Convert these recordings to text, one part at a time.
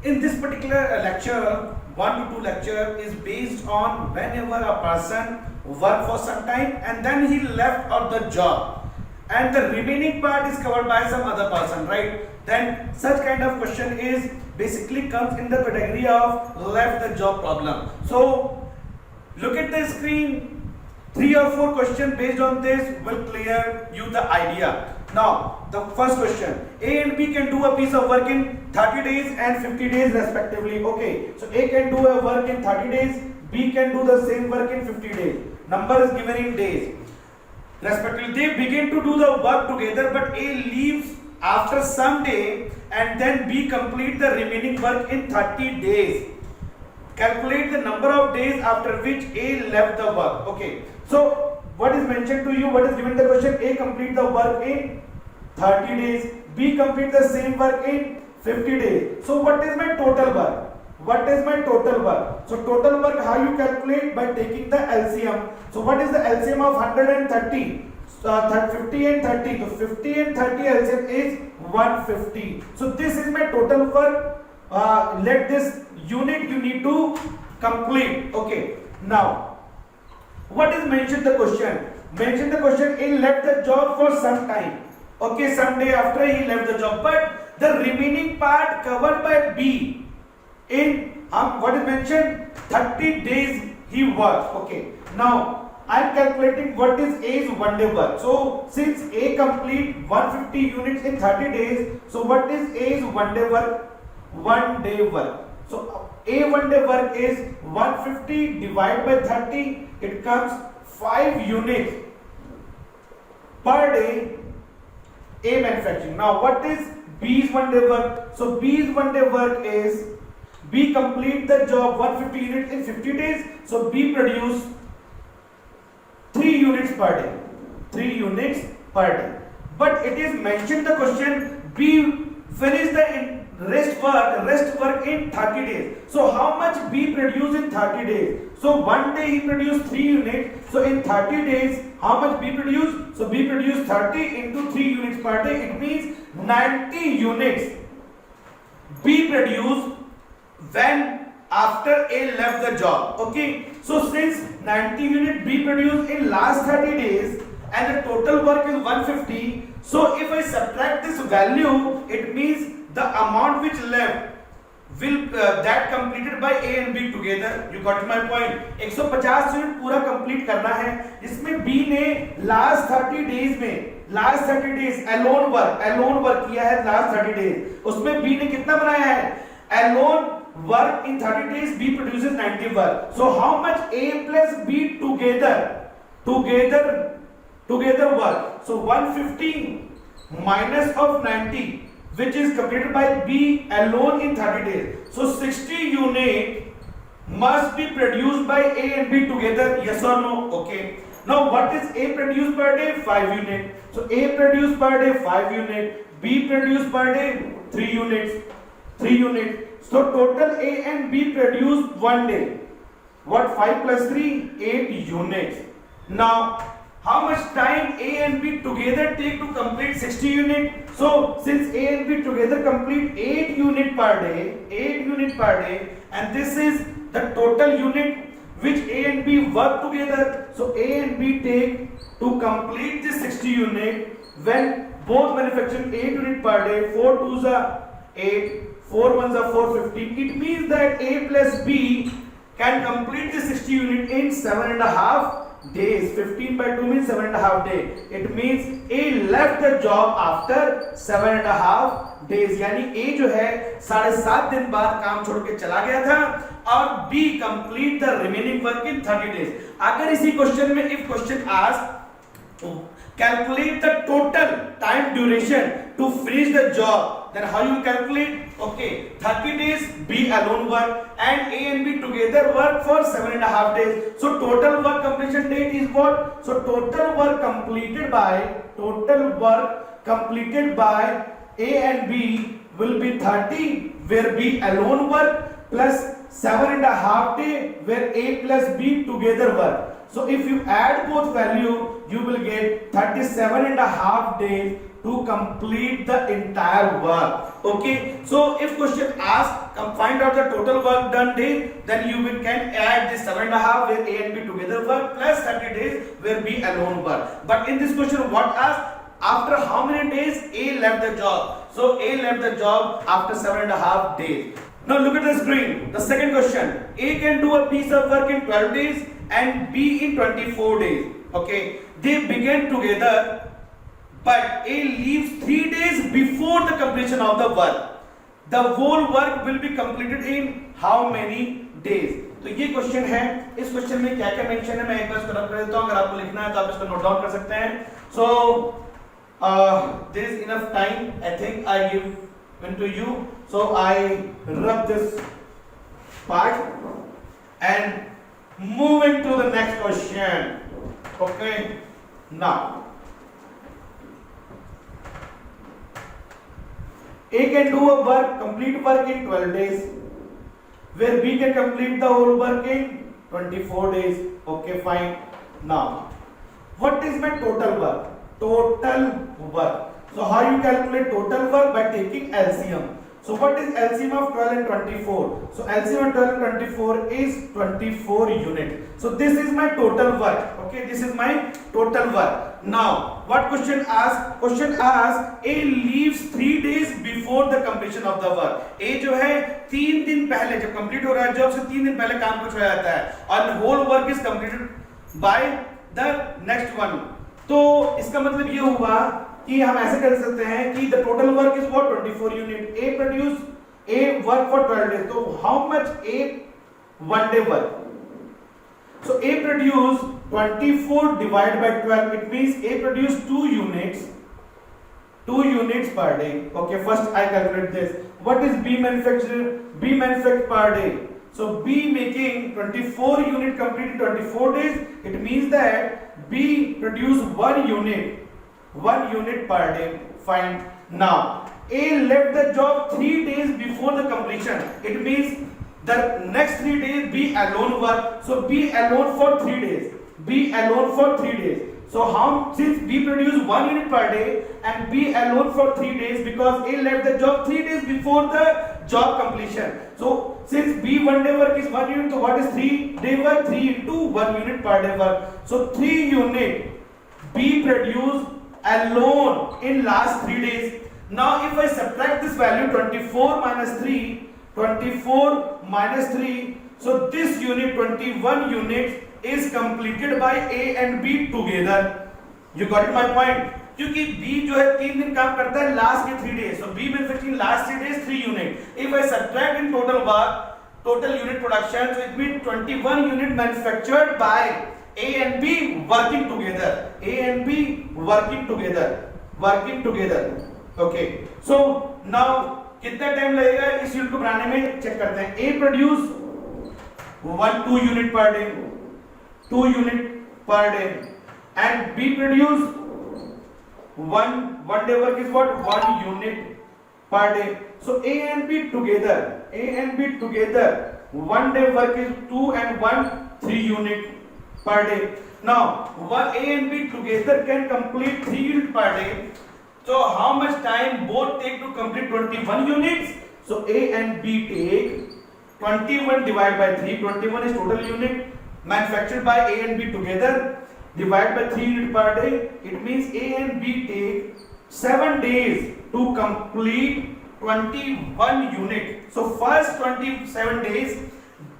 In this particular lecture, 1 to 2 lecture is based on whenever a person worked for some time and then he left out the job and the remaining part is covered by some other person, right? Then such kind of question is basically comes in the category of left the job problem. So look at the screen. 3 or 4 questions based on this will clear you the idea. Now, the first question, A and B can do a piece of work in 30 days and 50 days respectively. Okay, so A can do a work in 30 days, B can do the same work in 50 days. Number is given in days. Respectively, they begin to do the work together, but A leaves after some day and then B complete the remaining work in 30 days. Calculate the number of days after which A left the work. Okay, so what is mentioned to you, what is given the question, A complete the work in 30 days, B complete the same work in 50 days. So what is my total work? What is my total work? So total work, how you calculate? By taking the LCM. So what is the LCM of 130? 50 and 30. So 50 and 30 LCM is 150. So this is my total work. Let this unit you need to complete. Okay, now what is mentioned the question? Mentioned the question, he left the job for some time. Okay, some day after he left the job, but the remaining part covered by B in what is mentioned, 30 days he worked. Okay, now I am calculating what is A's 1 day work. So since A complete 150 units in 30 days, so what is A's 1 day work? 1 day work. So A 1 day work is 150 divided by 30, it comes 5 units per day A manufacturing. Now what is B's 1 day work? So B's 1 day work is B complete the job 150 units in 50 days. So B produce 3 units per day. 3 units per day. But it is mentioned the question, B finish the rest work in 30 days. So how much B produce in 30 days? So one day he produced 3 units. So in 30 days, how much B produce? So B produce 30 into 3 units per day. It means 90 units B produce when after A left the job. Okay. So since 90 units B produced in last 30 days and the total work is 150. So if I subtract this value, it means the amount which left will that completed by A and B together. You got my point. 150 unit पूरा complete करना है, जिसमें B ने last 30 days में Elon work किया है last 30 days. उसमें B ने कितना बनाया है? Alone work in 30 days B produces 90 work. So how much A plus B together work? So 150 minus of 90, which is completed by B alone in 30 days. So 60 unit must be produced by A and B together. Yes or no? Okay. Now what is A produced per day? 5 unit. So A produced per day 5 unit. B produced per day 3 units. 3 units. So total A and B produced one day. What? 5 plus 3? 8 units. Now how much time A and B together take to complete 60 unit? So since A and B together complete 8 unit per day, and this is the total unit which A and B work together. So A and B take to complete this 60 unit when both manufacturing 8 unit per day. 4 2s are 8, 4 1s are 450. It means that A plus B can complete this 60 unit in 7.5 days. 15 by 2 means 7.5 days. It means A left the job after 7.5 days. यानी A जो है 7.5 दिन बाद काम छोड़ के चला गया था और B complete the remaining work in 30 days. अगर इसी क्वेश्चन में if question asked calculate the total time duration to finish the job, then how you calculate? Okay, 30 days B alone work and A and B together work for 7.5 days. So total work completion date is what? So total work completed by A and B will be 30 where B alone work plus 7.5 day where A plus B together work. So if you add both value, you will get 37 and a half days to complete the entire work. Okay, so if question asks find out the total work done day, then you can add this 7.5 where A and B together work plus 30 days where B alone work. But in this question what asks, after how many days A left the job? So A left the job after 7.5 days. Now look at the screen. The second question, A can do a piece of work in 12 days and B in 24 days. Okay, they begin together, but A leaves 3 days before the completion of the work. The whole work will be completed in how many days? तो ये question है. इस question में क्या क्या mention है मैं एक बार इसको रख देता हूं. अगर आपको लिखना है तो आप इसको नोट डाउन कर सकते हैं. So there is enough time. I think I give into you. So I rub this part and move into the next question. Okay, now A can do a work, complete work in 12 days, where B can complete the whole work in 24 days. Okay, fine. Now, what is my total work? Total work. So, how you calculate total work? By taking LCM. So, what is LCM of 12 and 24? So, LCM of 12 and 24 is 24 unit. So, this is my total work. Okay, this is my total work. Now, what question asks? Question asks A leaves 3 days before the completion of the work. A जो है 3 दिन पहले जब complete हो रहा है job से 3 दिन पहले काम को छोड़ा जाता है और whole work is completed by the next one. तो इसका मतलब ये हुआ कि हम ऐसे कर सकते हैं कि the total work is for 24 unit. A produce A work for 12 days. तो how much A one day work? So A produce 24 divided by 12. It means A produce 2 units. 2 units per day. Okay, first I calculate this. What is B manufactured? B manufactured per day. So B making 24 unit complete in 24 days. It means that B produce 1 unit. 1 unit per day. Fine. Now A left the job 3 days before the completion. It means the next 3 days B alone work. So B alone for 3 days. B alone for 3 days. So how, since B produce 1 unit per day and B alone for 3 days because A left the job 3 days before the job completion. So since B 1 day work is 1 unit, so what is 3 day work? 3 into 1 unit per day work. So 3 unit B produce alone in last 3 days. Now if I subtract this value 24 minus 3, 24 minus 3, so this unit 21 units is completed by A and B together. You got my point? क्योंकि B जो है 3 दिन काम करता है last के 3 days. So B manufacturing last 3 days 3 unit. If I subtract in total work, total unit production, so it means 21 unit manufactured by A and B working together. A and B working together. Working together. Okay. So now कितना time लगेगा इस unit को बनाने में check करते हैं. A produce 2 unit per day, 2 unit per day and B produce 1 day work is what 1 unit per day. So A and B together 1 day work is 2 and 1 3 unit per day. Now A and B together can complete 3 unit per day. So how much time both take to complete 21 units? So A and B take 21 divided by 3. 21 is total unit manufactured by A and B together. Divided by 3 unit per day. It means A and B take 7 days to complete 21 unit. So first 27 days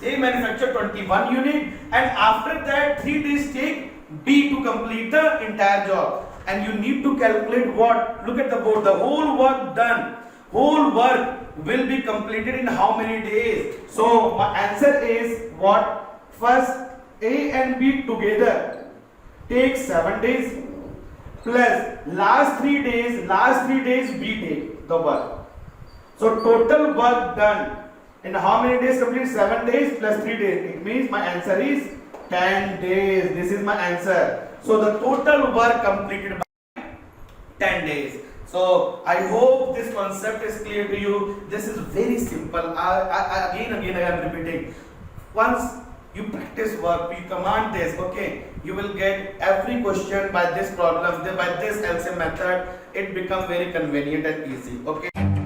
they manufacture 21 unit and after that 3 days take B to complete the entire job. And you need to calculate what? Look at the board. The whole work done. Whole work will be completed in how many days? So my answer is what? First A and B together take 7 days plus last 3 days B take the work. So total work done in how many days complete? 7 days plus 3 days. It means my answer is 10 days. This is my answer. So the total work completed by 10 days. So I hope this concept is clear to you. This is very simple. Again I am repeating. Once you practice work, you command this, okay, you will get every question by this problem, by this LCM method. It becomes very convenient and easy, okay.